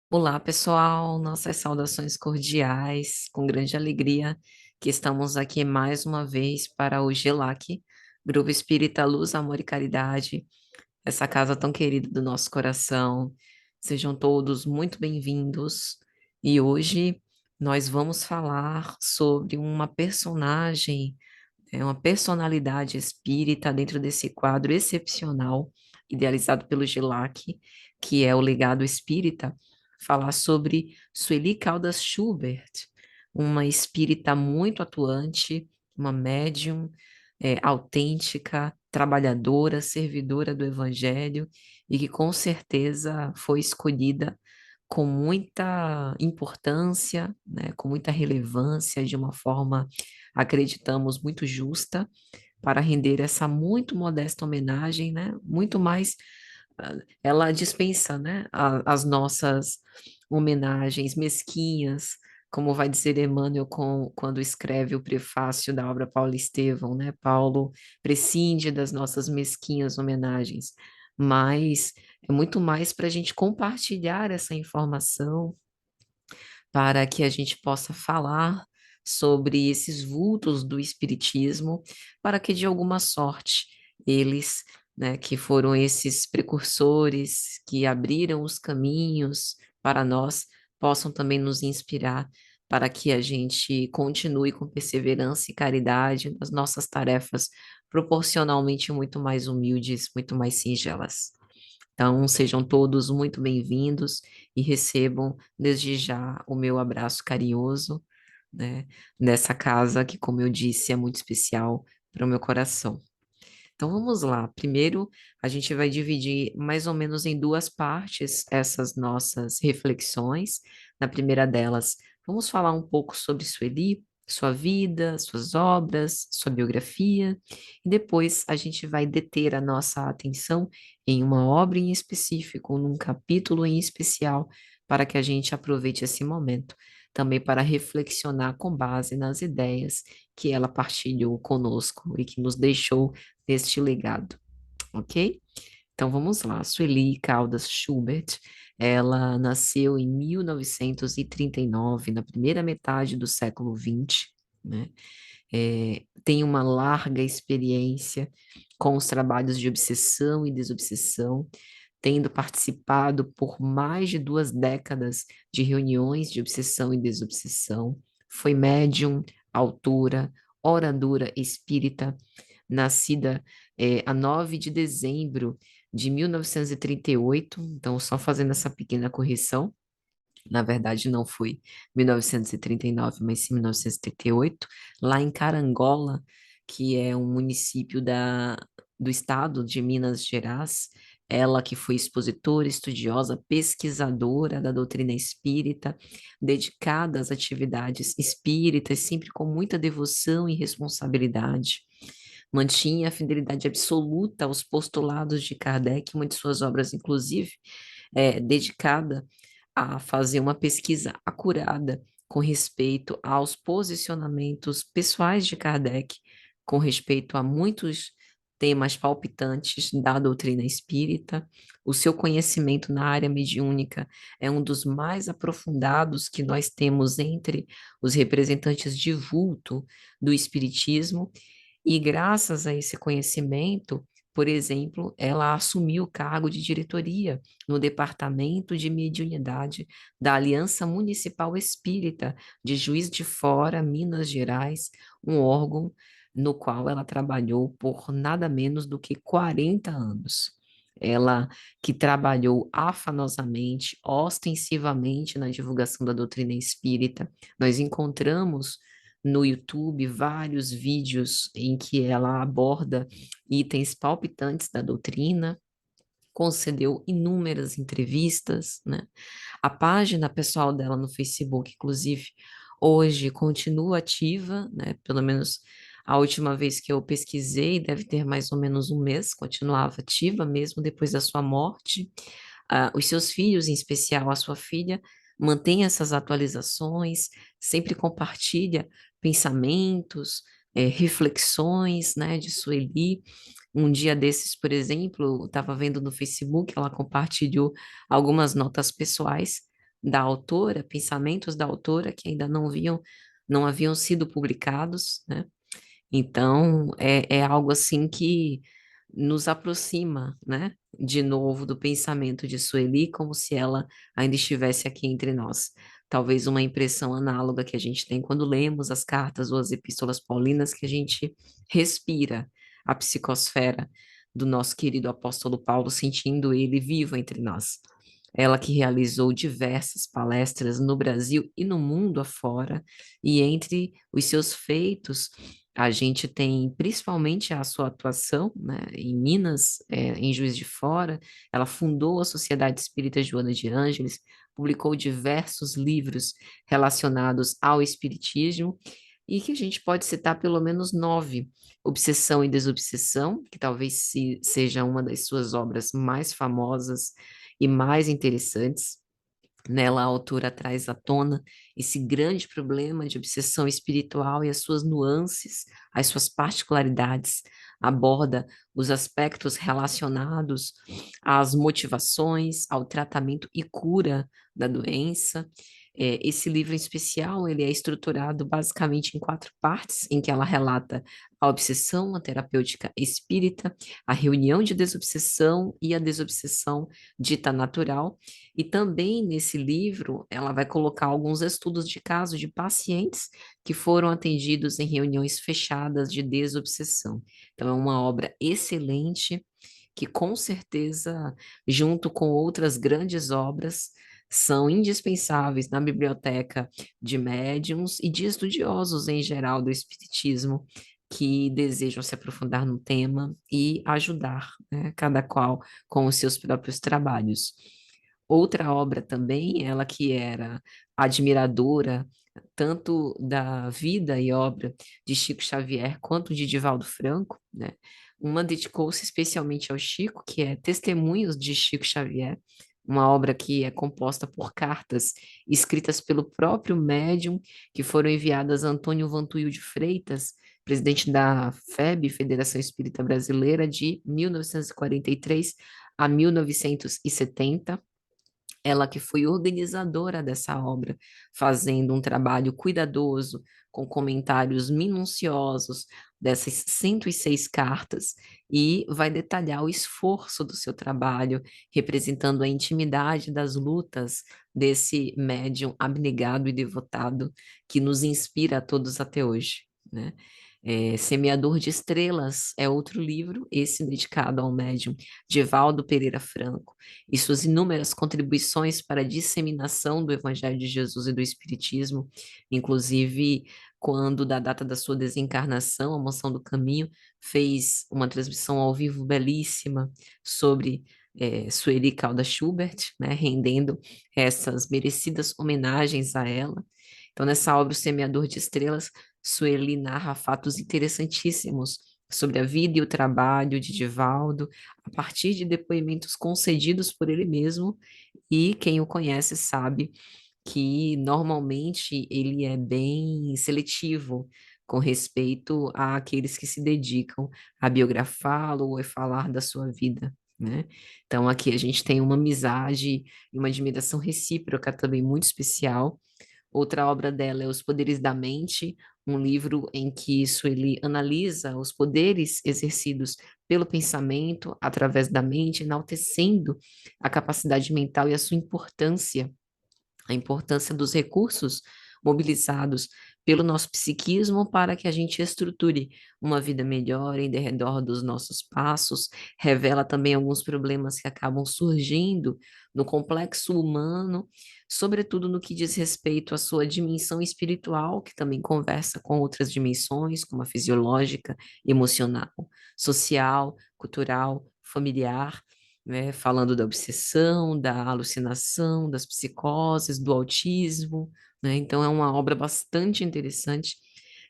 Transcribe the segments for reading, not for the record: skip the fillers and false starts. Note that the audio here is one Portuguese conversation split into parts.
Olá, pessoal, nossas saudações cordiais, com grande alegria que estamos aqui mais uma vez para o GELAC, Grupo Espírita Luz, Amor e Caridade, essa casa tão querida do nosso coração. Sejam todos muito bem-vindos e hoje nós vamos falar sobre uma personalidade espírita dentro desse quadro excepcional, idealizado pelo GELAC, que é o legado espírita, falar sobre Sueli Caldas Schubert, uma espírita muito atuante, uma médium autêntica, trabalhadora, servidora do Evangelho, e que com certeza foi escolhida com muita importância, né, com muita relevância, de uma forma, acreditamos, muito justa, para render essa muito modesta homenagem, né, muito mais, ela dispensa, né, as nossas homenagens mesquinhas, como vai dizer Emmanuel quando escreve o prefácio da obra Paulo Estevão, né? Paulo prescinde das nossas mesquinhas homenagens, mas é muito mais para a gente compartilhar essa informação, para que a gente possa falar sobre esses vultos do espiritismo, para que de alguma sorte eles, né, que foram esses precursores que abriram os caminhos para nós, possam também nos inspirar para que a gente continue com perseverança e caridade nas nossas tarefas proporcionalmente muito mais humildes, muito mais singelas. Então, sejam todos muito bem-vindos e recebam desde já o meu abraço carinhoso, né, nessa casa que, como eu disse, é muito especial para o meu coração. Então, vamos lá. Primeiro, a gente vai dividir mais ou menos em duas partes essas nossas reflexões. Na primeira delas, vamos falar um pouco sobre Sueli, sua vida, suas obras, sua biografia, e depois a gente vai deter a nossa atenção em uma obra em específico, num capítulo em especial, para que a gente aproveite esse momento também para reflexionar com base nas ideias que ela partilhou conosco e que nos deixou deste legado, ok? Então vamos lá. Sueli Caldas Schubert, ela nasceu em 1939, na primeira metade do século XX, né? Tem uma larga experiência com os trabalhos de obsessão e desobsessão, tendo participado por mais de 2 décadas de reuniões de obsessão e desobsessão. Foi médium, autora, oradora espírita, nascida a 9 de dezembro de 1938, então só fazendo essa pequena correção, na verdade não foi 1939, mas sim 1938, lá em Carangola, que é um município do estado de Minas Gerais, ela que foi expositora, estudiosa, pesquisadora da doutrina espírita, dedicada às atividades espíritas, sempre com muita devoção e responsabilidade. Mantinha a fidelidade absoluta aos postulados de Kardec, uma de suas obras, inclusive, dedicada a fazer uma pesquisa acurada com respeito aos posicionamentos pessoais de Kardec, com respeito a muitos temas palpitantes da doutrina espírita. O seu conhecimento na área mediúnica é um dos mais aprofundados que nós temos entre os representantes de vulto do espiritismo, e graças a esse conhecimento, por exemplo, ela assumiu o cargo de diretoria no Departamento de Mediunidade da Aliança Municipal Espírita de Juiz de Fora, Minas Gerais, um órgão no qual ela trabalhou por nada menos do que 40 anos. Ela que trabalhou afanosamente, ostensivamente na divulgação da doutrina espírita. Nós encontramos no YouTube vários vídeos em que ela aborda itens palpitantes da doutrina, concedeu inúmeras entrevistas, né? A página pessoal dela no Facebook, inclusive, hoje continua ativa, né? Pelo menos a última vez que eu pesquisei, deve ter mais ou menos um mês, continuava ativa mesmo depois da sua morte. Os seus filhos, em especial a sua filha, mantém essas atualizações, sempre compartilha pensamentos, reflexões, né, de Sueli. Um dia desses, por exemplo, eu estava vendo no Facebook, ela compartilhou algumas notas pessoais da autora, pensamentos da autora que ainda não haviam sido publicados, né? Então, é algo assim que nos aproxima, né, de novo do pensamento de Sueli, como se ela ainda estivesse aqui entre nós. Talvez uma impressão análoga que a gente tem quando lemos as cartas ou as epístolas paulinas, que a gente respira a psicosfera do nosso querido apóstolo Paulo, sentindo ele vivo entre nós. Ela que realizou diversas palestras no Brasil e no mundo afora, e entre os seus feitos, a gente tem principalmente a sua atuação, né, em Minas, em Juiz de Fora. Ela fundou a Sociedade Espírita Joana de Ângeles, publicou diversos livros relacionados ao espiritismo, e que a gente pode citar pelo menos 9. Obsessão e Desobsessão, que talvez seja uma das suas obras mais famosas e mais interessantes. Nela, a autora traz à tona esse grande problema de obsessão espiritual e as suas nuances, as suas particularidades, aborda os aspectos relacionados às motivações, ao tratamento e cura da doença. Esse livro em especial, ele é estruturado basicamente em 4 partes, em que ela relata a obsessão, a terapêutica espírita, a reunião de desobsessão e a desobsessão dita natural. E também nesse livro, ela vai colocar alguns estudos de caso de pacientes que foram atendidos em reuniões fechadas de desobsessão. Então, é uma obra excelente que, com certeza, junto com outras grandes obras, são indispensáveis na biblioteca de médiuns e de estudiosos em geral do espiritismo que desejam se aprofundar no tema e ajudar, né, cada qual com os seus próprios trabalhos. Outra obra também, ela que era admiradora tanto da vida e obra de Chico Xavier quanto de Divaldo Franco, né? Uma dedicou-se especialmente ao Chico, que é Testemunhos de Chico Xavier, uma obra que é composta por cartas escritas pelo próprio médium, que foram enviadas a Antônio Vantuil de Freitas, presidente da FEB, Federação Espírita Brasileira, de 1943 a 1970. Ela que foi organizadora dessa obra, fazendo um trabalho cuidadoso, com comentários minuciosos dessas 106 cartas, e vai detalhar o esforço do seu trabalho, representando a intimidade das lutas desse médium abnegado e devotado que nos inspira a todos até hoje, né? Semeador de Estrelas é outro livro, esse dedicado ao médium Divaldo Pereira Franco, e suas inúmeras contribuições para a disseminação do Evangelho de Jesus e do Espiritismo, inclusive quando, da data da sua desencarnação, a Moção do Caminho fez uma transmissão ao vivo belíssima sobre Sueli Caldas Schubert, né, rendendo essas merecidas homenagens a ela. Então, nessa obra, O Semeador de Estrelas, Sueli narra fatos interessantíssimos sobre a vida e o trabalho de Divaldo, a partir de depoimentos concedidos por ele mesmo, e quem o conhece sabe que normalmente ele é bem seletivo com respeito àqueles que se dedicam a biografá-lo ou a falar da sua vida, né? Então aqui a gente tem uma amizade e uma admiração recíproca também muito especial. Outra obra dela é Os Poderes da Mente, um livro em que Sueli analisa os poderes exercidos pelo pensamento através da mente, enaltecendo a capacidade mental e a importância dos recursos mobilizados pelo nosso psiquismo para que a gente estruture uma vida melhor em derredor dos nossos passos, revela também alguns problemas que acabam surgindo no complexo humano, sobretudo no que diz respeito à sua dimensão espiritual, que também conversa com outras dimensões, como a fisiológica, emocional, social, cultural, familiar, né, falando da obsessão, da alucinação, das psicoses, do autismo, né? Então é uma obra bastante interessante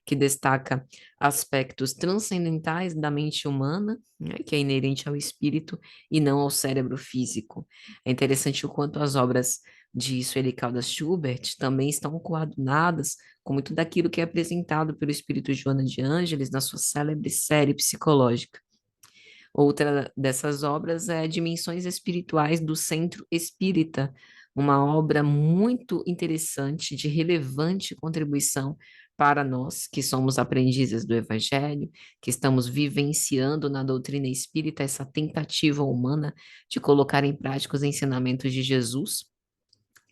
que destaca aspectos transcendentais da mente humana, né, que é inerente ao espírito e não ao cérebro físico. É interessante o quanto as obras de Sueli Caldas Schubert também estão coadunadas com muito daquilo que é apresentado pelo espírito Joana de Ângeles na sua célebre série psicológica. Outra dessas obras é Dimensões Espirituais do Centro Espírita, uma obra muito interessante, de relevante contribuição para nós, que somos aprendizes do Evangelho, que estamos vivenciando na doutrina espírita essa tentativa humana de colocar em prática os ensinamentos de Jesus,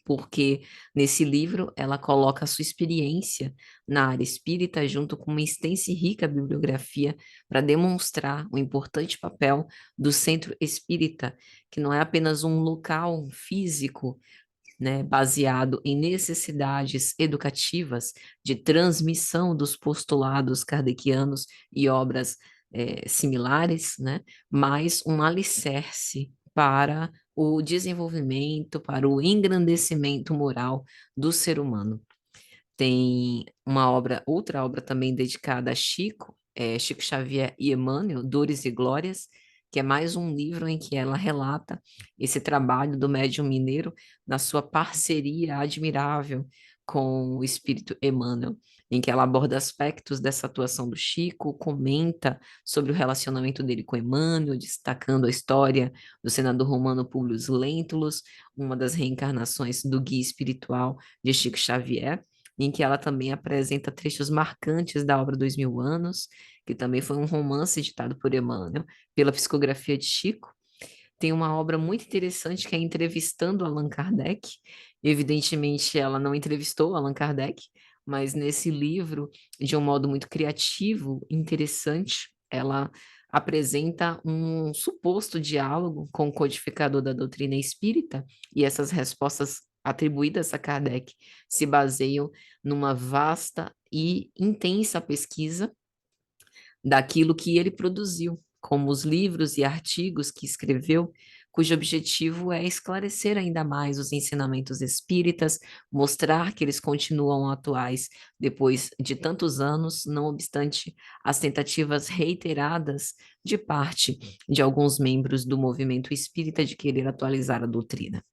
porque nesse livro ela coloca a sua experiência na área espírita junto com uma extensa e rica bibliografia para demonstrar o importante papel do centro espírita, que não é apenas um local físico, né, baseado em necessidades educativas de transmissão dos postulados kardecianos e obras similares, né, mas um alicerce para o desenvolvimento, para o engrandecimento moral do ser humano. Tem uma obra, outra obra também dedicada a Chico, Chico Xavier e Emmanuel, Dores e Glórias, que é mais um livro em que ela relata esse trabalho do médium mineiro na sua parceria admirável com o espírito Emmanuel, em que ela aborda aspectos dessa atuação do Chico, comenta sobre o relacionamento dele com Emmanuel, destacando a história do senador romano Publius Lentulus, uma das reencarnações do guia espiritual de Chico Xavier, em que ela também apresenta trechos marcantes da obra Dois Mil Anos, que também foi um romance editado por Emmanuel, pela psicografia de Chico. Tem uma obra muito interessante que é Entrevistando Allan Kardec. Evidentemente, ela não entrevistou Allan Kardec, mas nesse livro, de um modo muito criativo, interessante, ela apresenta um suposto diálogo com o codificador da doutrina espírita, e essas respostas atribuídas a Kardec se baseiam numa vasta e intensa pesquisa daquilo que ele produziu, como os livros e artigos que escreveu, cujo objetivo é esclarecer ainda mais os ensinamentos espíritas, mostrar que eles continuam atuais depois de tantos anos, não obstante as tentativas reiteradas de parte de alguns membros do movimento espírita de querer atualizar a doutrina.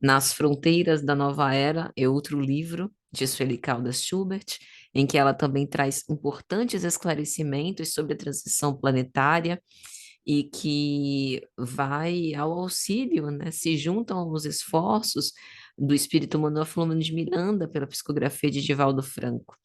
Nas Fronteiras da Nova Era é outro livro de Sueli Caldas Schubert, em que ela também traz importantes esclarecimentos sobre a transição planetária e que vai ao auxílio, né, se juntam aos esforços do espírito Manuel Filomeno de Miranda pela psicografia de Divaldo Franco.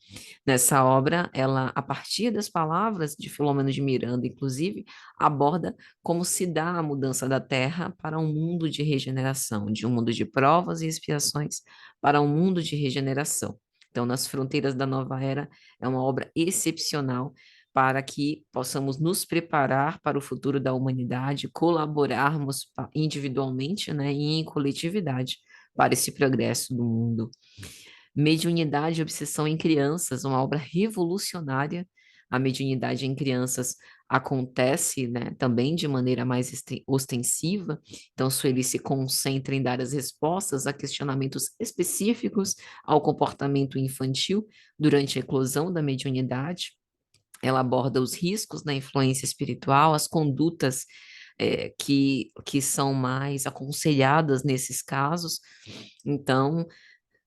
Nessa obra, ela, a partir das palavras de Filomeno de Miranda, inclusive, aborda como se dá a mudança da Terra para um mundo de regeneração, de um mundo de provas e expiações para um mundo de regeneração. Então, Nas Fronteiras da Nova Era é uma obra excepcional para que possamos nos preparar para o futuro da humanidade, colaborarmos individualmente, né, e em coletividade para esse progresso do mundo. Mediunidade e Obsessão em Crianças, uma obra revolucionária. A mediunidade em crianças acontece, né, também de maneira mais ostensiva, então Sueli se concentra em dar as respostas a questionamentos específicos ao comportamento infantil durante a eclosão da mediunidade. Ela aborda os riscos da influência espiritual, as condutas que são mais aconselhadas nesses casos. Então,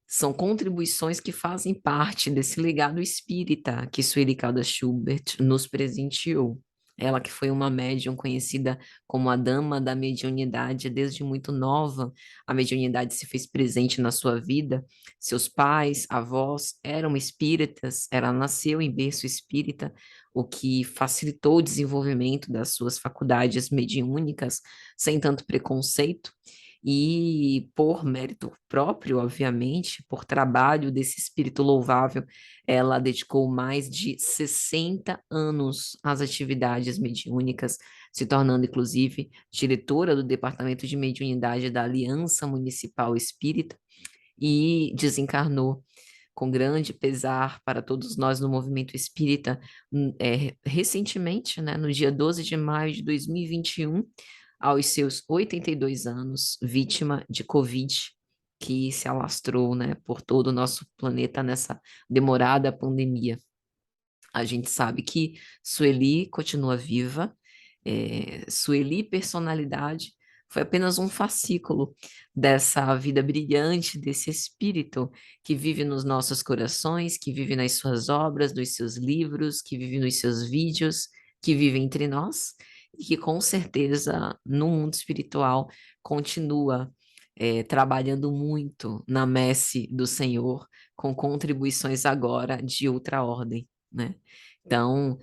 são contribuições que fazem parte desse legado espírita que Sueli Caldas Schubert nos presenteou. Ela que foi uma médium conhecida como a Dama da Mediunidade desde muito nova, a mediunidade se fez presente na sua vida. Seus pais, avós eram espíritas, ela nasceu em berço espírita, o que facilitou o desenvolvimento das suas faculdades mediúnicas sem tanto preconceito. E por mérito próprio, obviamente, por trabalho desse espírito louvável, ela dedicou mais de 60 anos às atividades mediúnicas, se tornando, inclusive, diretora do Departamento de Mediunidade da Aliança Municipal Espírita, e desencarnou com grande pesar para todos nós no movimento espírita, recentemente, né, no dia 12 de maio de 2021, aos seus 82 anos, vítima de Covid, que se alastrou, né, por todo o nosso planeta nessa demorada pandemia. A gente sabe que Sueli continua viva, Sueli personalidade foi apenas um fascículo dessa vida brilhante, desse espírito que vive nos nossos corações, que vive nas suas obras, nos seus livros, que vive nos seus vídeos, que vive entre nós e que com certeza no mundo espiritual continua trabalhando muito na messe do Senhor, com contribuições agora de outra ordem, né? Então,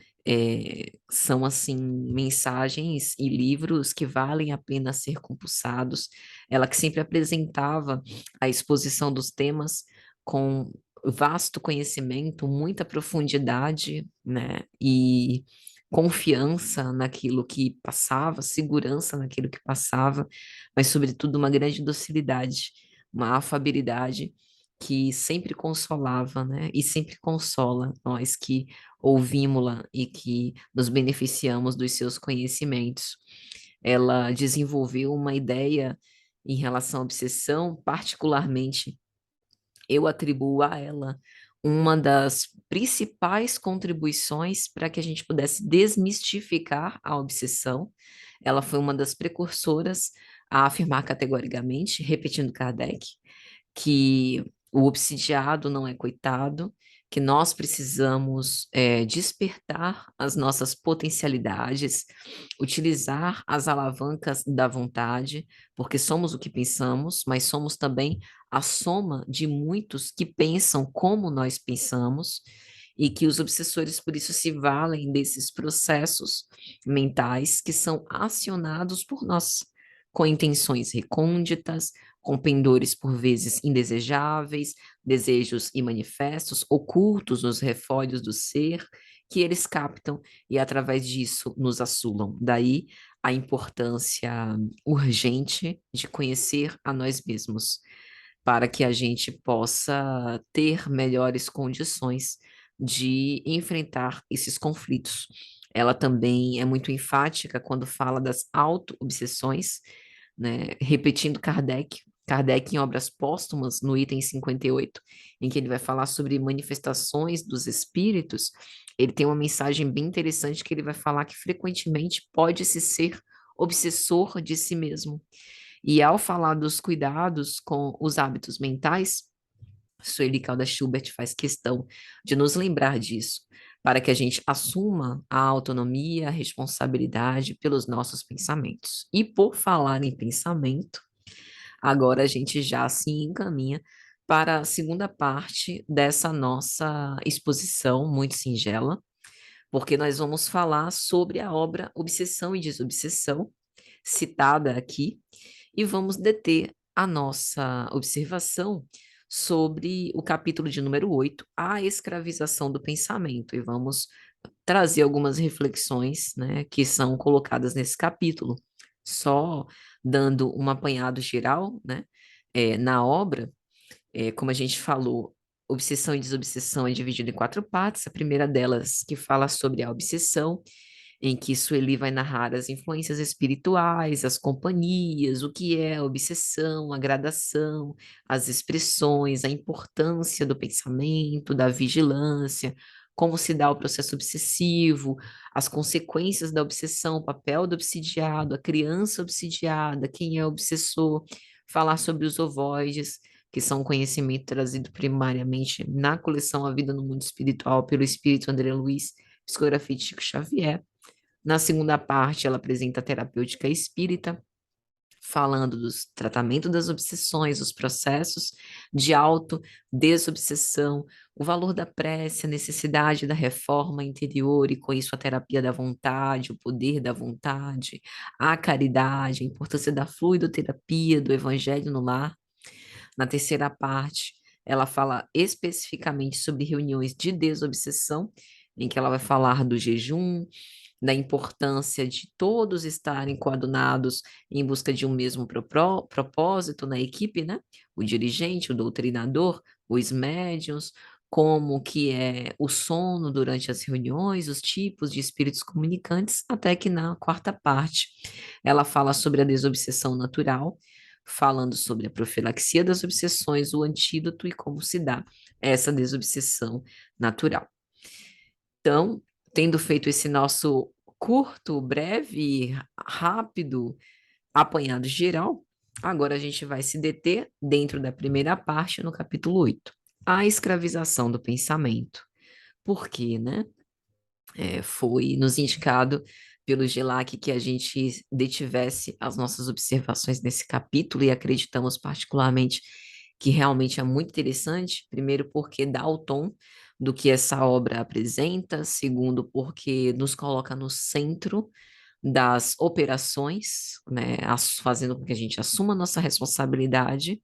são assim mensagens e livros que valem a pena ser compulsados. Ela que sempre apresentava a exposição dos temas com vasto conhecimento, muita profundidade, né? E confiança naquilo que passava, segurança naquilo que passava, mas sobretudo uma grande docilidade, uma afabilidade que sempre consolava, né? E sempre consola nós que ouvimos-la e que nos beneficiamos dos seus conhecimentos. Ela desenvolveu uma ideia em relação à obsessão, particularmente eu atribuo a ela uma das principais contribuições para que a gente pudesse desmistificar a obsessão. Ela foi uma das precursoras a afirmar categoricamente, repetindo Kardec, que o obsidiado não é coitado, que nós precisamos despertar as nossas potencialidades, utilizar as alavancas da vontade, porque somos o que pensamos, mas somos também a soma de muitos que pensam como nós pensamos, e que os obsessores, por isso, se valem desses processos mentais que são acionados por nós, com intenções recônditas, com pendores por vezes indesejáveis, desejos e manifestos ocultos nos refólios do ser, que eles captam e através disso nos assulam. Daí a importância urgente de conhecer a nós mesmos, para que a gente possa ter melhores condições de enfrentar esses conflitos. Ela também é muito enfática quando fala das auto-obsessões, né? Repetindo Kardec em Obras Póstumas, no item 58, em que ele vai falar sobre manifestações dos espíritos, ele tem uma mensagem bem interessante que ele vai falar que frequentemente pode-se ser obsessor de si mesmo. E ao falar dos cuidados com os hábitos mentais, Sueli Caldas Schubert faz questão de nos lembrar disso, para que a gente assuma a autonomia, a responsabilidade pelos nossos pensamentos. E por falar em pensamento, agora a gente já se encaminha para a segunda parte dessa nossa exposição muito singela, porque nós vamos falar sobre a obra Obsessão e Desobsessão, citada aqui, e vamos deter a nossa observação sobre o capítulo de número 8, a escravização do pensamento, e vamos trazer algumas reflexões, né, que são colocadas nesse capítulo, só dando um apanhado geral, né, na obra. Como a gente falou, obsessão e desobsessão é dividida em quatro partes. A primeira delas, que fala sobre a obsessão, em que Sueli vai narrar as influências espirituais, as companhias, o que é a obsessão, a gradação, as expressões, a importância do pensamento, da vigilância, como se dá o processo obsessivo, as consequências da obsessão, o papel do obsidiado, a criança obsidiada, quem é o obsessor, falar sobre os ovoides, que são um conhecimento trazido primariamente na coleção A Vida no Mundo Espiritual pelo espírito André Luiz, psicografia de Chico Xavier. Na segunda parte, ela apresenta a terapêutica espírita, falando dos tratamento das obsessões, os processos de auto-desobsessão, o valor da prece, a necessidade da reforma interior e, com isso, a terapia da vontade, o poder da vontade, a caridade, a importância da fluidoterapia, do evangelho no lar. Na terceira parte, ela fala especificamente sobre reuniões de desobsessão, em que ela vai falar do jejum, da importância de todos estarem coadunados em busca de um mesmo propósito na equipe, né? O dirigente, o doutrinador, os médiuns, como que é o sono durante as reuniões, os tipos de espíritos comunicantes, até que na quarta parte ela fala sobre a desobsessão natural, falando sobre a profilaxia das obsessões, o antídoto e como se dá essa desobsessão natural. Então, tendo feito esse nosso curto, breve, rápido apanhado geral, agora a gente vai se deter dentro da primeira parte, no capítulo 8, a escravização do pensamento. Por quê, né? Foi nos indicado pelo GELAC que a gente detivesse as nossas observações nesse capítulo e acreditamos particularmente que realmente é muito interessante, primeiro porque dá o tom do que essa obra apresenta, segundo porque nos coloca no centro das operações, né, fazendo com que a gente assuma nossa responsabilidade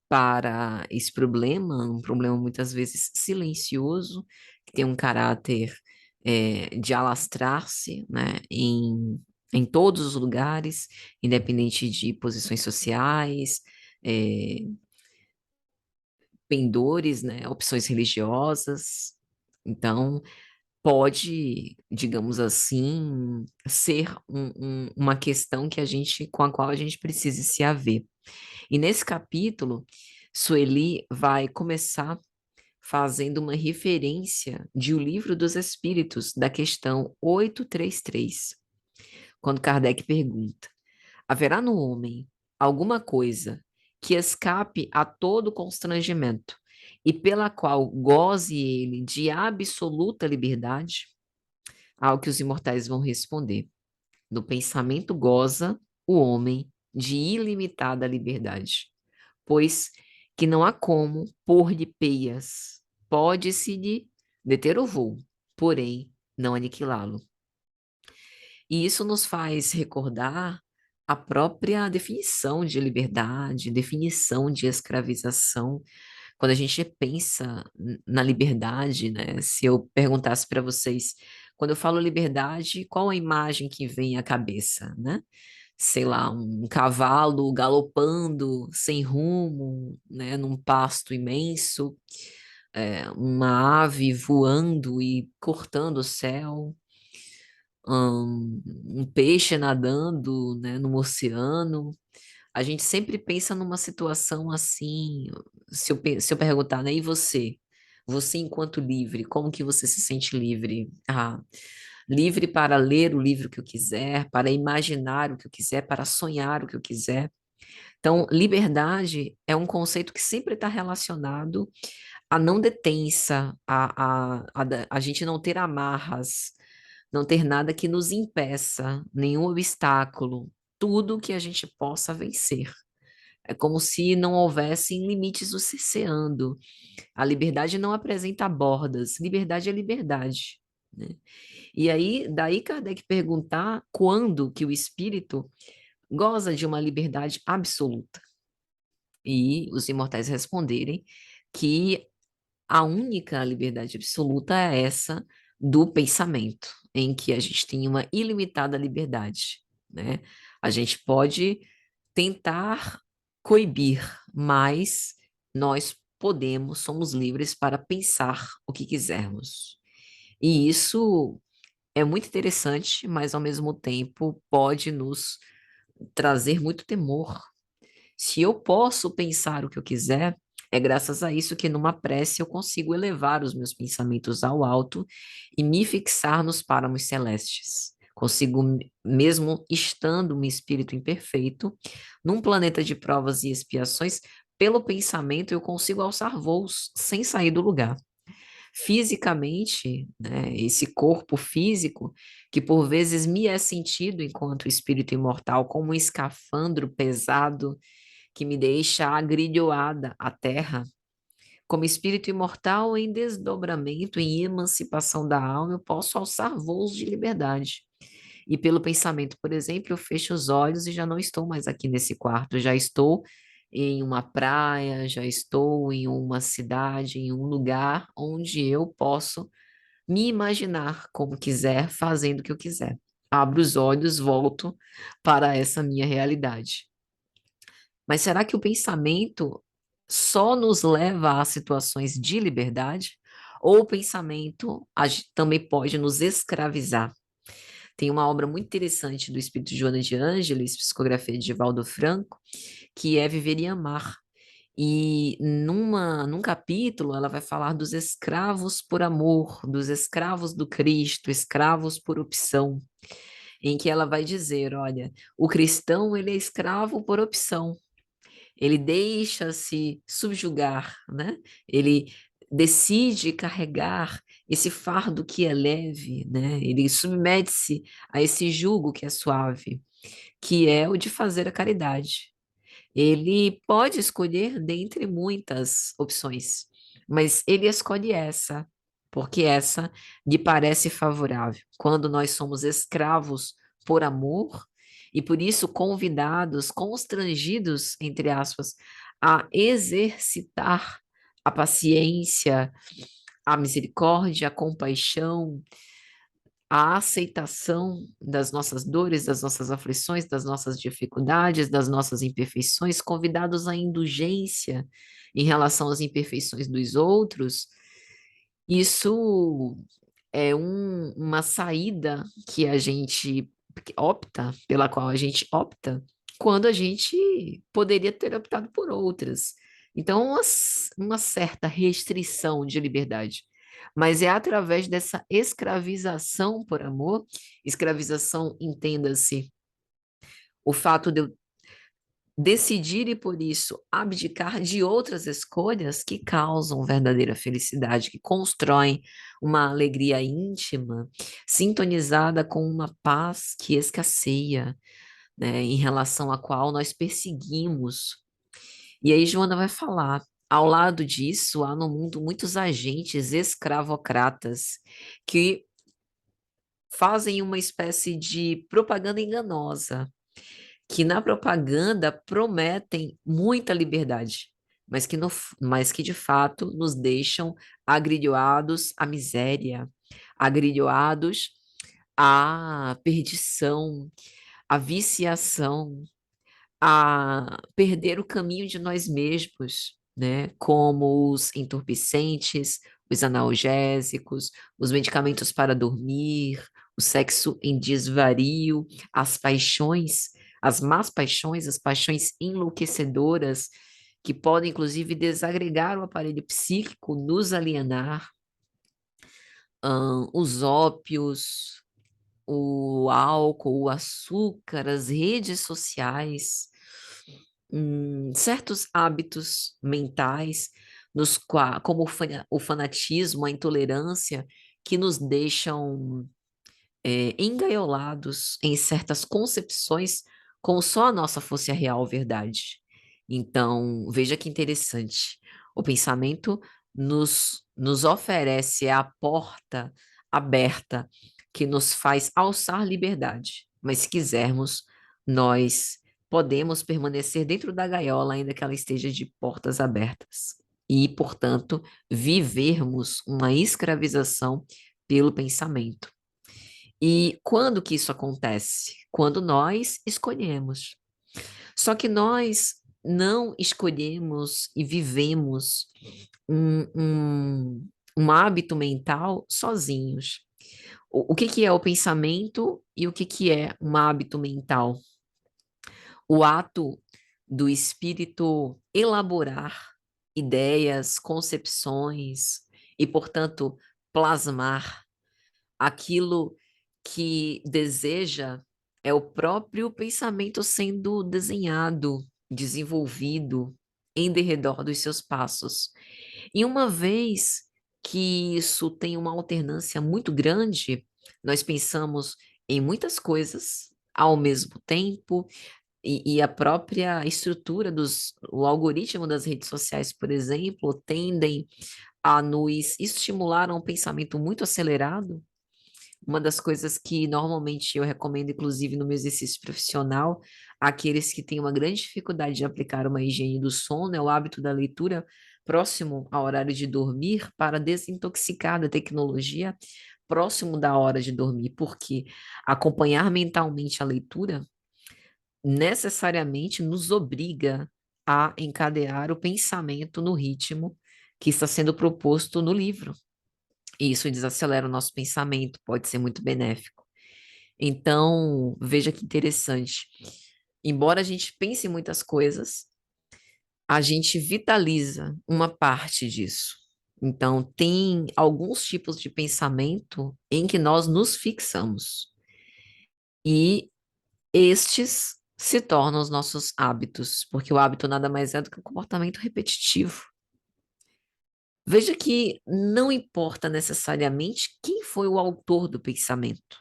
para esse problema, um problema muitas vezes silencioso, que tem um caráter de alastrar-se, né, em todos os lugares, independente de posições sociais, é, pendores, né, opções religiosas. Então, pode, digamos assim, ser uma questão que com a qual a gente precisa se haver. E nesse capítulo, Sueli vai começar fazendo uma referência de O Livro dos Espíritos, da questão 833, quando Kardec pergunta: haverá no homem alguma coisa que escape a todo constrangimento e pela qual goze ele de absoluta liberdade? Ao que os imortais vão responder: no pensamento goza o homem de ilimitada liberdade, pois que não há como pôr-lhe peias, pode-se-lhe deter o voo, porém não aniquilá-lo. E isso nos faz recordar a própria definição de liberdade, definição de escravização. Quando a gente pensa na liberdade, né? Se eu perguntasse para vocês, quando eu falo liberdade, qual a imagem que vem à cabeça, né? Sei lá, um cavalo galopando sem rumo, né? Num pasto imenso, uma ave voando e cortando o céu, um peixe nadando, né, no oceano. A gente sempre pensa numa situação assim, se eu perguntar, né, e você? Você enquanto livre, como que você se sente livre? Ah, livre para ler o livro que eu quiser, para imaginar o que eu quiser, para sonhar o que eu quiser. Então, liberdade é um conceito que sempre está relacionado a não detença, a gente não ter amarras, não ter nada que nos impeça, nenhum obstáculo, tudo que a gente possa vencer. É como se não houvessem limites nos cerceando. A liberdade não apresenta bordas, liberdade é liberdade, né? E aí, daí Kardec perguntar quando que o espírito goza de uma liberdade absoluta. E os imortais responderem que a única liberdade absoluta é essa do pensamento, em que a gente tem uma ilimitada liberdade, né? A gente pode tentar coibir, mas nós podemos, somos livres para pensar o que quisermos. E isso é muito interessante, mas ao mesmo tempo pode nos trazer muito temor. Se eu posso pensar o que eu quiser, é graças a isso que numa prece eu consigo elevar os meus pensamentos ao alto e me fixar nos páramos celestes. Consigo, mesmo estando um espírito imperfeito, num planeta de provas e expiações, pelo pensamento eu consigo alçar voos sem sair do lugar. Fisicamente, né, esse corpo físico, que por vezes me é sentido enquanto espírito imortal como um escafandro pesado que me deixa agrilhoada à terra, como espírito imortal em desdobramento, em emancipação da alma, eu posso alçar voos de liberdade. E pelo pensamento, por exemplo, eu fecho os olhos e já não estou mais aqui nesse quarto, já estou em uma praia, já estou em uma cidade, em um lugar onde eu posso me imaginar como quiser, fazendo o que eu quiser. Abro os olhos, volto para essa minha realidade. Mas será que o pensamento só nos leva a situações de liberdade? Ou o pensamento também pode nos escravizar? Tem uma obra muito interessante do espírito de Joana de Ângeles, psicografia de Valdo Franco, que é Viver e Amar. E num capítulo ela vai falar dos escravos por amor, dos escravos do Cristo, escravos por opção, em que ela vai dizer, olha, o cristão ele é escravo por opção, ele deixa-se subjugar, né? Ele decide carregar esse fardo que é leve, né? Ele submete-se a esse jugo que é suave, que é o de fazer a caridade. Ele pode escolher dentre muitas opções, mas ele escolhe essa, porque essa lhe parece favorável. Quando nós somos escravos por amor e por isso convidados, constrangidos, entre aspas, a exercitar a paciência, a misericórdia, a compaixão, a aceitação das nossas dores, das nossas aflições, das nossas dificuldades, das nossas imperfeições, convidados à indulgência em relação às imperfeições dos outros, isso é uma saída que a gente opta, pela qual a gente opta, quando a gente poderia ter optado por outras. Então, uma certa restrição de liberdade. Mas é através dessa escravização por amor, escravização, entenda-se, o fato de eu decidir e por isso abdicar de outras escolhas que causam verdadeira felicidade, que constroem uma alegria íntima, sintonizada com uma paz que escasseia, né, em relação à qual nós perseguimos. E aí Joana vai falar, ao lado disso, há no mundo muitos agentes escravocratas que fazem uma espécie de propaganda enganosa, que na propaganda prometem muita liberdade, mas que, no, mas que de fato nos deixam agrilhoados à miséria, agrilhoados à perdição, à viciação, a perder o caminho de nós mesmos, né? Como os entorpecentes, os analgésicos, os medicamentos para dormir, o sexo em desvario, as paixões, as más paixões, as paixões enlouquecedoras, que podem inclusive desagregar o aparelho psíquico, nos alienar, os ópios, o álcool, o açúcar, as redes sociais, certos hábitos mentais, como o fanatismo, a intolerância, que nos deixam engaiolados em certas concepções, como só a nossa fosse a real verdade. Então, veja que interessante. O pensamento nos oferece a porta aberta que nos faz alçar liberdade. Mas se quisermos, nós podemos permanecer dentro da gaiola, ainda que ela esteja de portas abertas. E, portanto, vivermos uma escravização pelo pensamento. E quando que isso acontece? Quando nós escolhemos. Só que nós não escolhemos e vivemos um, um hábito mental sozinhos. O que que é o pensamento e o que que é um hábito mental? O ato do espírito elaborar ideias, concepções e, portanto, plasmar aquilo que deseja é o próprio pensamento sendo desenhado, desenvolvido em derredor dos seus passos. E uma vez que isso tem uma alternância muito grande, nós pensamos em muitas coisas ao mesmo tempo, e a própria estrutura o algoritmo das redes sociais, por exemplo, tendem a nos estimular a um pensamento muito acelerado. Uma das coisas que normalmente eu recomendo, inclusive no meu exercício profissional, aqueles que têm uma grande dificuldade de aplicar uma higiene do sono, é o hábito da leitura próximo ao horário de dormir para desintoxicar da tecnologia próximo da hora de dormir, porque acompanhar mentalmente a leitura necessariamente nos obriga a encadear o pensamento no ritmo que está sendo proposto no livro. E isso desacelera o nosso pensamento, pode ser muito benéfico. Então, veja que interessante. Embora a gente pense em muitas coisas, a gente vitaliza uma parte disso. Então, tem alguns tipos de pensamento em que nós nos fixamos. E estes se tornam os nossos hábitos, porque o hábito nada mais é do que um comportamento repetitivo. Veja que não importa necessariamente quem foi o autor do pensamento.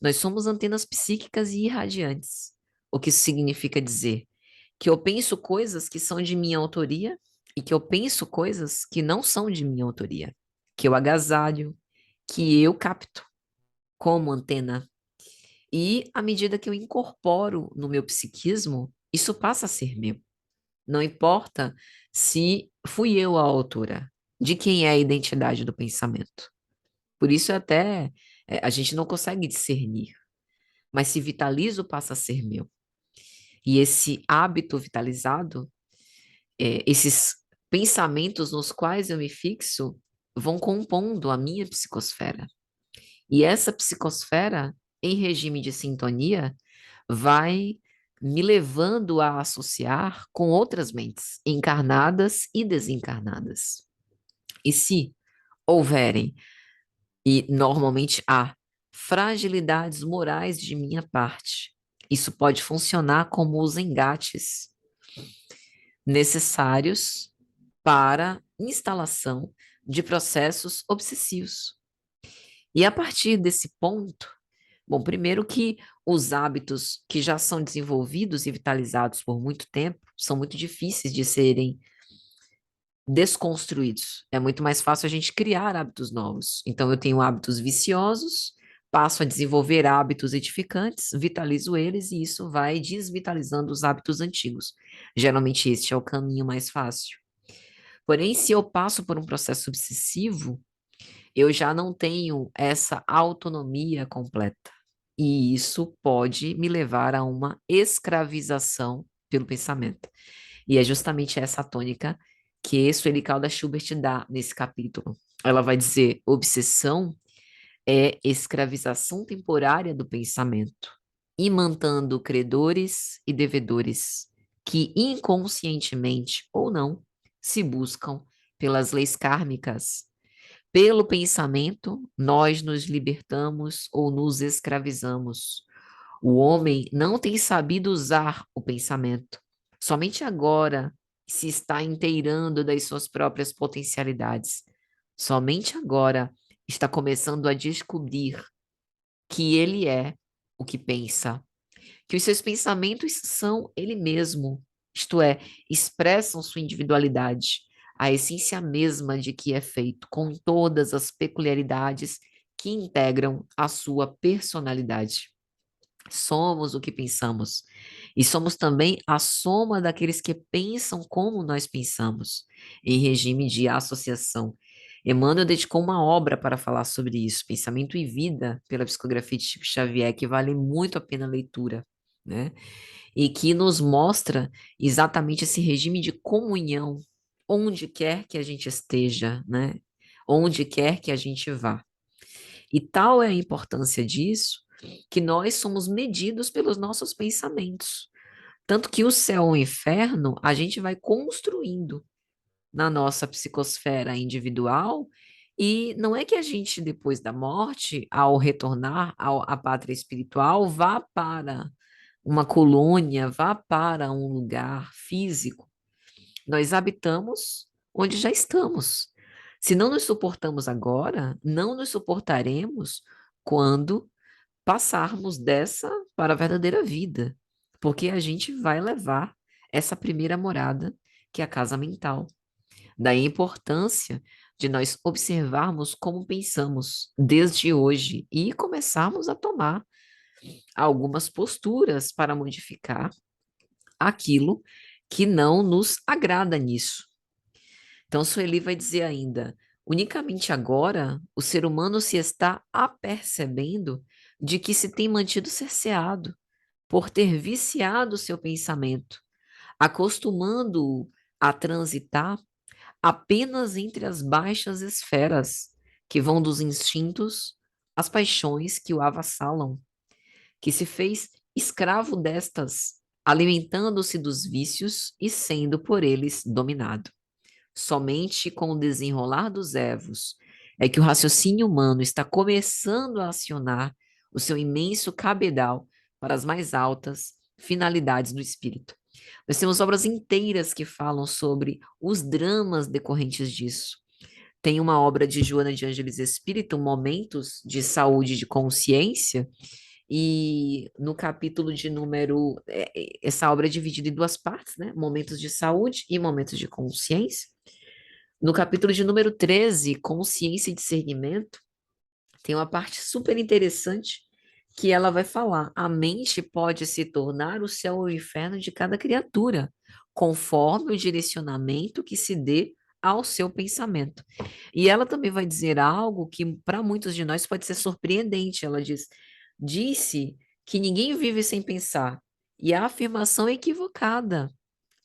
Nós somos antenas psíquicas e irradiantes. O que isso significa dizer? Que eu penso coisas que são de minha autoria e que eu penso coisas que não são de minha autoria. Que eu agasalho, que eu capto como antena. E à medida que eu incorporo no meu psiquismo, isso passa a ser meu. Não importa se fui eu a autora, de quem é a identidade do pensamento. Por isso até a gente não consegue discernir, mas se vitalizo passa a ser meu. E esse hábito vitalizado, esses pensamentos nos quais eu me fixo, vão compondo a minha psicosfera. E essa psicosfera, em regime de sintonia, vai me levando a associar com outras mentes, encarnadas e desencarnadas. E se houverem, e normalmente há, fragilidades morais de minha parte, isso pode funcionar como os engates necessários para instalação de processos obsessivos. E a partir desse ponto, bom, primeiro que os hábitos que já são desenvolvidos e vitalizados por muito tempo são muito difíceis de serem desconstruídos. É muito mais fácil a gente criar hábitos novos. Então, eu tenho hábitos viciosos, passo a desenvolver hábitos edificantes, vitalizo eles e isso vai desvitalizando os hábitos antigos. Geralmente, este é o caminho mais fácil. Porém, se eu passo por um processo obsessivo, eu já não tenho essa autonomia completa. E isso pode me levar a uma escravização pelo pensamento. E é justamente essa tônica que Sueli Calda Schubert dá nesse capítulo. Ela vai dizer: obsessão é escravização temporária do pensamento, imantando credores e devedores que inconscientemente ou não se buscam pelas leis kármicas. Pelo pensamento, nós nos libertamos ou nos escravizamos. O homem não tem sabido usar o pensamento. Somente agora se está inteirando das suas próprias potencialidades. Somente agora está começando a descobrir que ele é o que pensa, que os seus pensamentos são ele mesmo, isto é, expressam sua individualidade, a essência mesma de que é feito, com todas as peculiaridades que integram a sua personalidade. Somos o que pensamos. E somos também a soma daqueles que pensam como nós pensamos, em regime de associação. Emmanuel dedicou uma obra para falar sobre isso, Pensamento e Vida, pela psicografia de Chico Xavier, que vale muito a pena a leitura, né? E que nos mostra exatamente esse regime de comunhão, onde quer que a gente esteja, né? Onde quer que a gente vá. E tal é a importância disso, que nós somos medidos pelos nossos pensamentos. Tanto que o céu ou o inferno a gente vai construindo na nossa psicosfera individual, e não é que a gente, depois da morte, ao retornar à pátria espiritual, vá para uma colônia, vá para um lugar físico. Nós habitamos onde já estamos. Se não nos suportamos agora, não nos suportaremos quando passarmos dessa para a verdadeira vida, porque a gente vai levar essa primeira morada, que é a casa mental. Daí a importância de nós observarmos como pensamos desde hoje e começarmos a tomar algumas posturas para modificar aquilo que não nos agrada nisso. Então, Sueli vai dizer ainda: unicamente agora o ser humano se está apercebendo de que se tem mantido cerceado por ter viciado seu pensamento, acostumando-o a transitar apenas entre as baixas esferas que vão dos instintos às paixões que o avassalam, que se fez escravo destas, alimentando-se dos vícios e sendo por eles dominado. Somente com o desenrolar dos evos é que o raciocínio humano está começando a acionar o seu imenso cabedal para as mais altas finalidades do espírito. Nós temos obras inteiras que falam sobre os dramas decorrentes disso. Tem uma obra de Joana de Ângeles Espírito, Momentos de Saúde e de Consciência, e no capítulo de número. Essa obra é dividida em duas partes, né? Momentos de saúde e momentos de consciência. No capítulo de número 13, Consciência e Discernimento, tem uma parte super interessante que ela vai falar: a mente pode se tornar o céu ou o inferno de cada criatura, conforme o direcionamento que se dê ao seu pensamento. E ela também vai dizer algo que para muitos de nós pode ser surpreendente. Ela disse que ninguém vive sem pensar. E a afirmação é equivocada.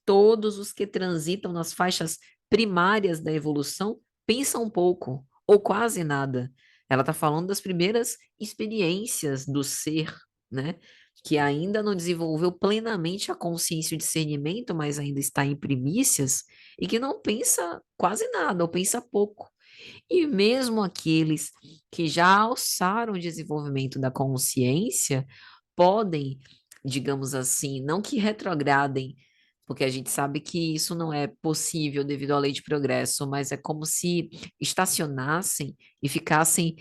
Todos os que transitam nas faixas primárias da evolução pensam pouco ou quase nada. Ela está falando das primeiras experiências do ser, né? Que ainda não desenvolveu plenamente a consciência e o discernimento, mas ainda está em primícias e que não pensa quase nada ou pensa pouco. E mesmo aqueles que já alçaram o desenvolvimento da consciência podem, digamos assim, não que retrogradem, porque a gente sabe que isso não é possível devido à lei de progresso, mas é como se estacionassem e ficassem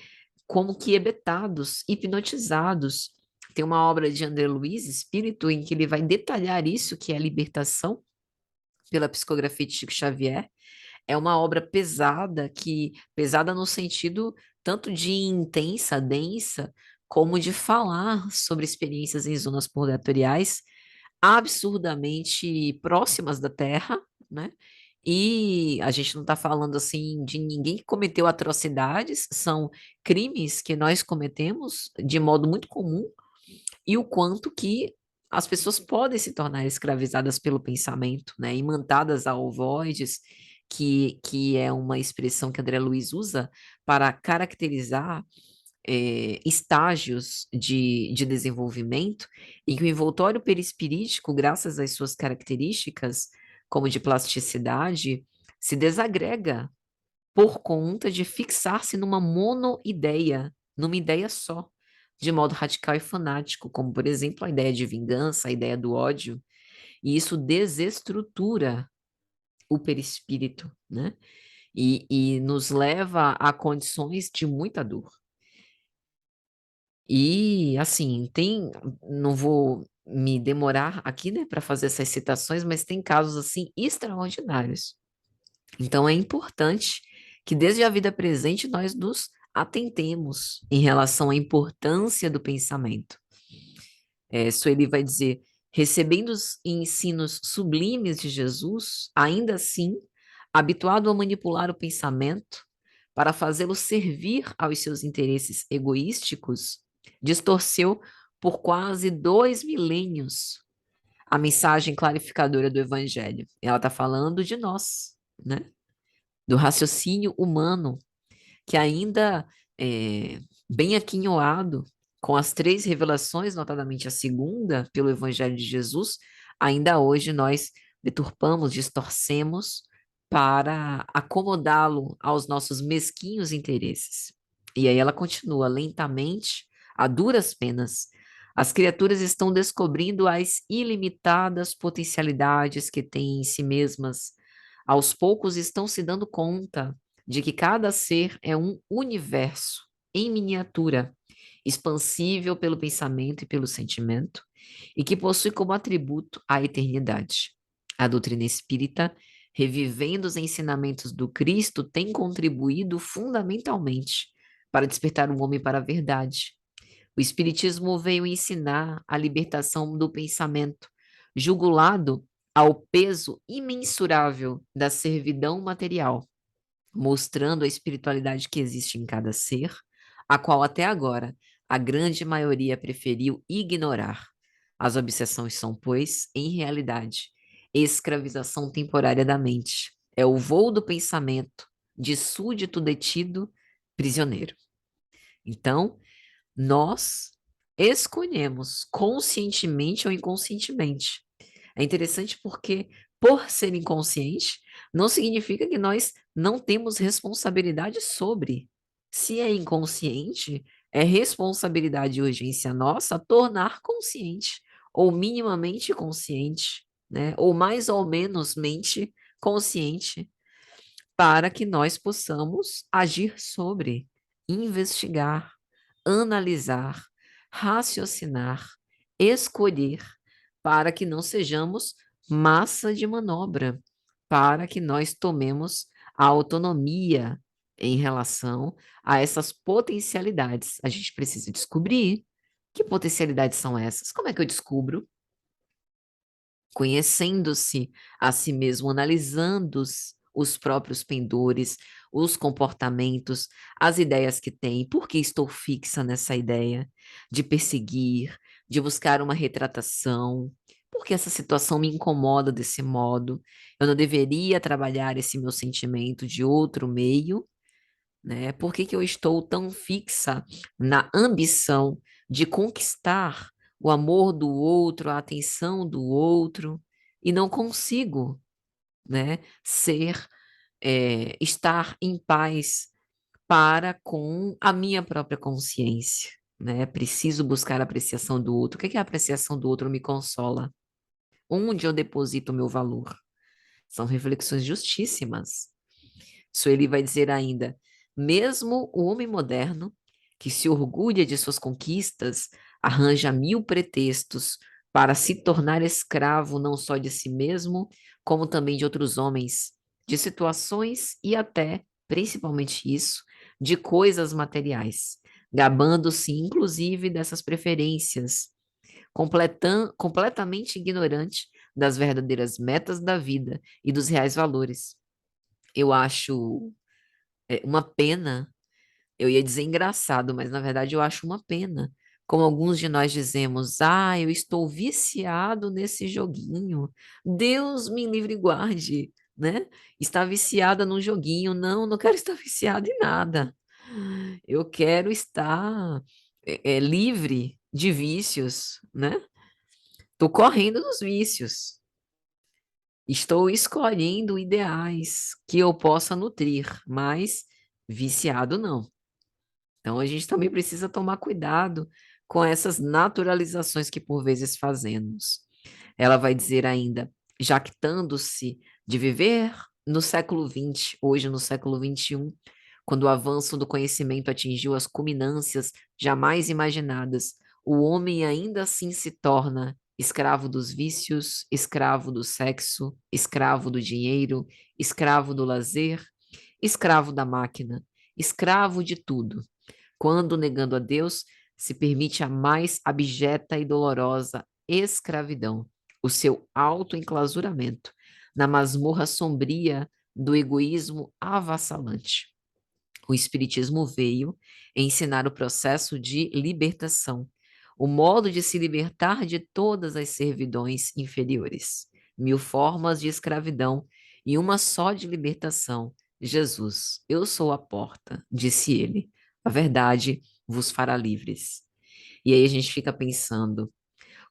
como que hebetados, hipnotizados. Tem uma obra de André Luiz, Espírito, em que ele vai detalhar isso, que é a libertação pela psicografia de Chico Xavier. É uma obra pesada, que pesada no sentido tanto de intensa, densa, como de falar sobre experiências em zonas purgatoriais absurdamente próximas da Terra, né? E a gente não está falando assim de ninguém que cometeu atrocidades, são crimes que nós cometemos de modo muito comum, e o quanto que as pessoas podem se tornar escravizadas pelo pensamento, né? Imantadas a ovoides, que é uma expressão que André Luiz usa para caracterizar estágios de desenvolvimento, em que o envoltório perispirítico, graças às suas características, como de plasticidade, se desagrega por conta de fixar-se numa monoideia, numa ideia só, de modo radical e fanático, como, por exemplo, a ideia de vingança, a ideia do ódio, e isso desestrutura o perispírito, né? E nos leva a condições de muita dor. E assim, não vou me demorar aqui, né, para fazer essas citações, mas tem casos assim extraordinários. Então é importante que desde a vida presente nós nos atentemos em relação à importância do pensamento. Sueli vai dizer, recebendo os ensinos sublimes de Jesus, ainda assim, habituado a manipular o pensamento para fazê-lo servir aos seus interesses egoísticos, distorceu por quase 2 milênios a mensagem clarificadora do Evangelho. Ela está falando de nós, né? Do raciocínio humano, que ainda bem aquinhoado com as 3 revelações, notadamente a segunda, pelo Evangelho de Jesus, ainda hoje nós deturpamos, distorcemos para acomodá-lo aos nossos mesquinhos interesses. E aí ela continua lentamente, a duras penas. As criaturas estão descobrindo as ilimitadas potencialidades que têm em si mesmas. Aos poucos estão se dando conta de que cada ser é um universo em miniatura, expansível pelo pensamento e pelo sentimento, e que possui como atributo a eternidade. A doutrina espírita, revivendo os ensinamentos do Cristo, tem contribuído fundamentalmente para despertar o homem para a verdade. O Espiritismo veio ensinar a libertação do pensamento, jugulado ao peso imensurável da servidão material, mostrando a espiritualidade que existe em cada ser, a qual até agora a grande maioria preferiu ignorar. As obsessões são, pois, em realidade, escravização temporária da mente. É o voo do pensamento, de súdito detido, prisioneiro. Então, nós escolhemos conscientemente ou inconscientemente. É interessante porque, por ser inconsciente, não significa que nós não temos responsabilidade sobre. Se é inconsciente, é responsabilidade e urgência nossa tornar consciente, ou minimamente consciente, né? Ou mais ou menos mente consciente. para que nós possamos agir sobre, investigar, analisar, raciocinar, escolher, para que não sejamos massa de manobra, para que nós tomemos a autonomia em relação a essas potencialidades. A gente precisa descobrir que potencialidades são essas. Como é que eu descubro? Conhecendo-se a si mesmo, analisando os próprios pendores, os comportamentos, as ideias que tem, por que estou fixa nessa ideia de perseguir, de buscar uma retratação, por que essa situação me incomoda desse modo, eu não deveria trabalhar esse meu sentimento de outro meio, né? Por que que eu estou tão fixa na ambição de conquistar o amor do outro, a atenção do outro, e não consigo, né, estar em paz para com a minha própria consciência, né? Preciso buscar a apreciação do outro. O que é que a apreciação do outro me consola? Onde eu deposito o meu valor? São reflexões justíssimas. Sueli vai dizer ainda: mesmo o homem moderno, que se orgulha de suas conquistas, arranja mil pretextos para se tornar escravo não só de si mesmo, como também de outros homens, de situações e até, principalmente isso, de coisas materiais, gabando-se inclusive dessas preferências, completamente ignorante das verdadeiras metas da vida e dos reais valores. Eu acho uma pena, eu ia dizer engraçado, mas na verdade eu acho uma pena. Como alguns de nós dizemos, eu estou viciado nesse joguinho. Deus me livre e guarde, né? Está viciada num joguinho. Não, não quero estar viciada em nada. Eu quero estar livre de vícios, né? Estou correndo dos vícios. Estou escolhendo ideais que eu possa nutrir, mas viciado não. Então, a gente também precisa tomar cuidado com essas naturalizações que por vezes fazemos. Ela vai dizer ainda, jactando-se de viver no século XX, hoje no século XXI, quando o avanço do conhecimento atingiu as culminâncias jamais imaginadas, o homem ainda assim se torna escravo dos vícios, escravo do sexo, escravo do dinheiro, escravo do lazer, escravo da máquina, escravo de tudo quando, negando a Deus, se permite a mais abjeta e dolorosa escravidão, o seu autoenclausuramento na masmorra sombria do egoísmo avassalante. O Espiritismo veio ensinar o processo de libertação, o modo de se libertar de todas as servidões inferiores, mil formas de escravidão e uma só de libertação. Jesus, eu sou a porta, disse ele. A verdade vos fará livres. E aí a gente fica pensando,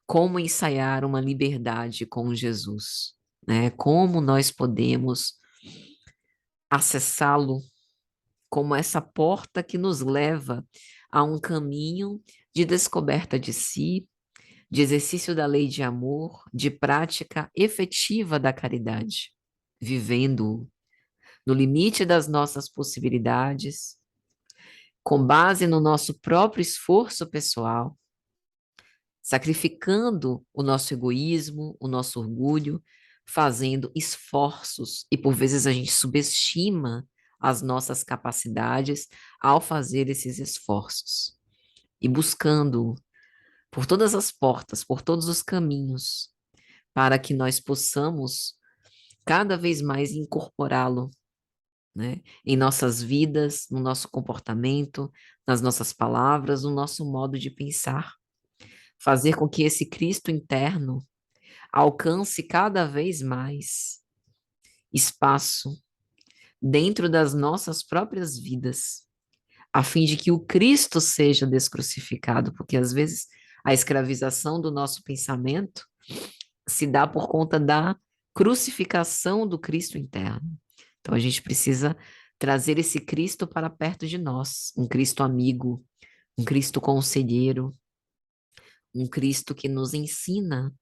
como ensaiar uma liberdade com Jesus, né? Como nós podemos acessá-lo como essa porta que nos leva a um caminho de descoberta de si, de exercício da lei de amor, de prática efetiva da caridade, vivendo no limite das nossas possibilidades, com base no nosso próprio esforço pessoal, sacrificando o nosso egoísmo, o nosso orgulho, fazendo esforços, e por vezes a gente subestima as nossas capacidades ao fazer esses esforços, e buscando por todas as portas, por todos os caminhos, para que nós possamos cada vez mais incorporá-lo, né, em nossas vidas, no nosso comportamento, nas nossas palavras, no nosso modo de pensar. Fazer com que esse Cristo interno alcance cada vez mais espaço dentro das nossas próprias vidas, a fim de que o Cristo seja descrucificado, porque às vezes a escravização do nosso pensamento se dá por conta da crucificação do Cristo interno. Então a gente precisa trazer esse Cristo para perto de nós, um Cristo amigo, um Cristo conselheiro, um Cristo que nos ensina,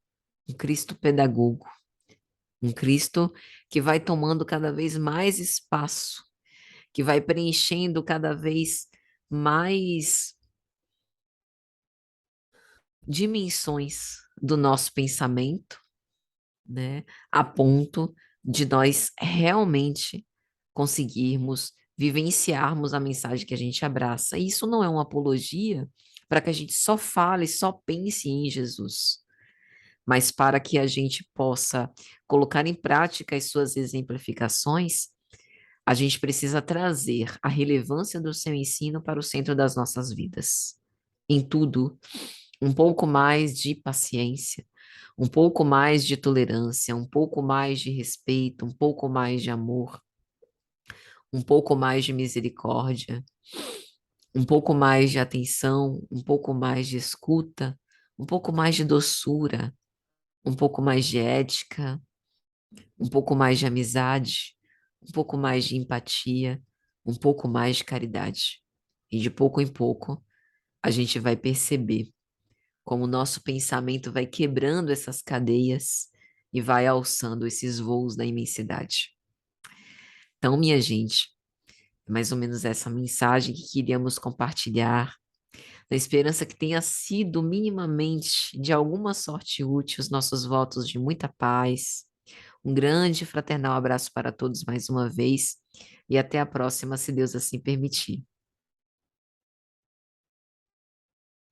um Cristo pedagogo, Um Cristo que vai tomando cada vez mais espaço, que vai preenchendo cada vez mais dimensões do nosso pensamento, né? A ponto de nós realmente conseguirmos vivenciarmos a mensagem que a gente abraça. E isso não é uma apologia para que a gente só fale, só pense em Jesus, mas para que a gente possa colocar em prática as suas exemplificações, a gente precisa trazer a relevância do seu ensino para o centro das nossas vidas. Em tudo, um pouco mais de paciência, um pouco mais de tolerância, um pouco mais de respeito, um pouco mais de amor, um pouco mais de misericórdia, um pouco mais de atenção, um pouco mais de escuta, um pouco mais de doçura, um pouco mais de ética, um pouco mais de amizade, um pouco mais de empatia, um pouco mais de caridade. E de pouco em pouco, a gente vai perceber como o nosso pensamento vai quebrando essas cadeias e vai alçando esses voos da imensidade. Então, minha gente, é mais ou menos essa mensagem que queríamos compartilhar, na esperança que tenha sido minimamente, de alguma sorte útil, os nossos votos de muita paz. Um grande e fraternal abraço para todos mais uma vez e até a próxima, se Deus assim permitir.